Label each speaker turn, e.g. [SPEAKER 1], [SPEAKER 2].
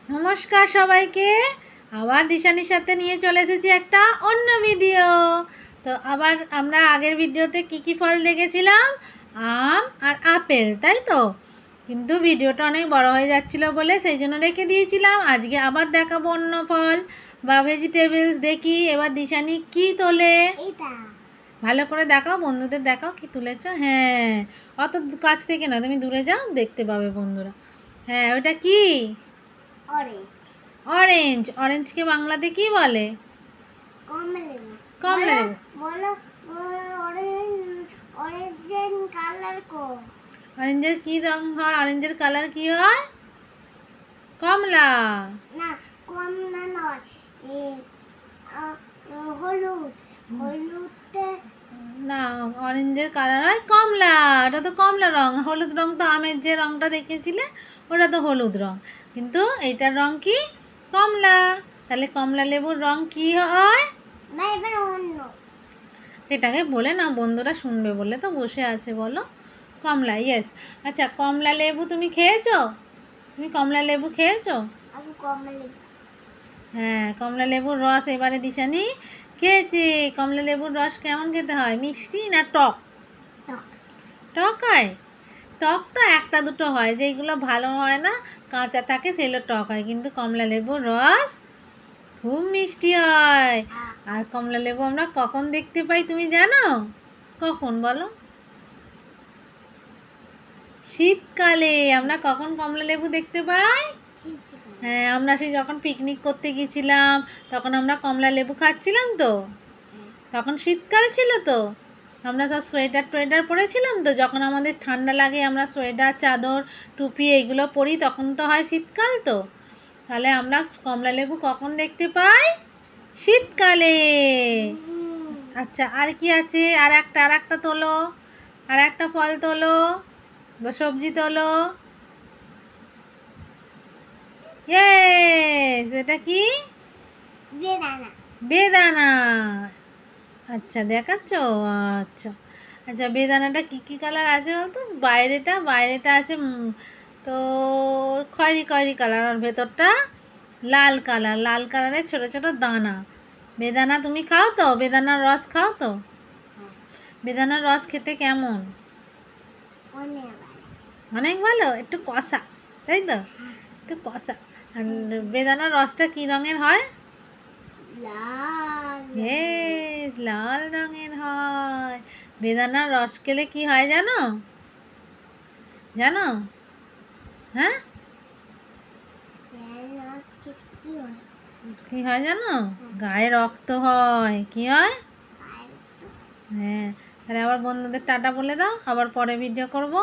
[SPEAKER 1] নমস্কার সবাইকে। আবার দিশানির সাথে নিয়ে চলে এসেছি একটা অন্য ভিডিও। তো আবার আমরা আগের ভিডিওতে কি ফল দেখেছিলাম, আম আর আপেল, তাই তো। কিন্তু ভিডিওটা অনেক বড় হয়ে যাচ্ছিলো বলে সেই জন্য রেখে দিয়েছিলাম। আজকে আবার দেখাবো অন্য ফল বা ভেজিটেবলস। দেখি এবার দিশানি কি তোলে, ভালো করে দেখাও, বন্ধুদের দেখাও কি তুলেছ। হ্যাঁ, অত কাছ থেকে না, তুমি দূরে যাও, দেখতে পাবে বন্ধুরা। হ্যাঁ, ওটা কি? অরেঞ্জ। অরেঞ্জকে বাংলাতে কি বলে? কমলা লেবু। অরেঞ্জের কি রং হয়? অরেঞ্জের কালার কি হয়? কমলা
[SPEAKER 2] না, কমলা নয়, হলুদ। হলুদে
[SPEAKER 1] না, অরেঞ্জের কালার হয় কমলা। ওটা তো কমলা রং। হলুদ রং তো আমের যে রংটা দেখেছিলে ওটা তো হলুদ রং, কিন্তু এইটার রং কি? কমলা। তাহলে কমলা লেবুর রং কি হয়?
[SPEAKER 2] না, এবার অন্য
[SPEAKER 1] যেটাকে বলে না, বন্ধুরা শুনবে বলে তো বসে আছে। বলো কমলা। ইয়েস। আচ্ছা, কমলা লেবু তুমি খেয়েছো? তুমি কমলা লেবু খেয়েছো?
[SPEAKER 2] আমি কমলা লেবু।
[SPEAKER 1] হ্যাঁ, কমলা লেবুর রস এবারে দিশানি খেয়েছি। কমলা লেবুর রস কেমন খেতে হয়? মিষ্টি না টক? টক হয়। টক তো একটা দুটো হয়, যেগুলো ভালো হয় না, কাঁচা থাকে, সেগুলো টক হয়। কিন্তু কমলা লেবুর রস খুব মিষ্টি হয়। আর কমলা লেবু আমরা কখন দেখতে পাই তুমি জানো? কখন বলো? শীতকালে। আমরা কখন কমলা লেবু দেখতে পাই? হ্যাঁ, আমরা সেই যখন পিকনিক করতে গেছিলাম তখন আমরা কমলা লেবু খাচ্ছিলাম তো। তখন শীতকাল ছিল তো, আমরা সব সোয়েটার টোয়েটার পরেছিলাম তো। যখন আমাদের ঠান্ডা লাগে আমরা সোয়েটার, চাদর, টুপি এইগুলো পরি, তখন তো হয় শীতকাল তো। তাহলে আমরা কমলা লেবু কখন দেখতে পাই? শীতকালে। আচ্ছা, আর কি আছে? আর একটা তোলো, আর একটা ফল তোলো বা সবজি তোলো। ইয়েস, এটা কি?
[SPEAKER 2] বেদানা।
[SPEAKER 1] বেদানা। আচ্ছা, দেখাচ্ছ। আচ্ছা আচ্ছা, বেদানাটা কি কালার আছে বলতো? বাইরেটা আছে তো খয়েরি খয়েরি কালার, আর ভেতরটা লাল কালার। লাল কালারের ছোট ছোট দানা। বেদানা তুমি খাও তো? বেদানার রস খাও তো? বেদানার রস খেতে কেমন? অনেক ভালো। একটু কষা, তাই তো? একটু কষা। আর বেদানার রসটা কি রঙের হয়? লাল রঙের হয়। বেদানার রস খেলে কি হয় জানো? জানো? হ্যাঁ, কি হয় জানো? গায়ে রক্ত হয়। কি হয়? হ্যাঁ। তাহলে আবার বন্ধুদের টাটা বলে দাও, আবার পরে ভিডিও করবো।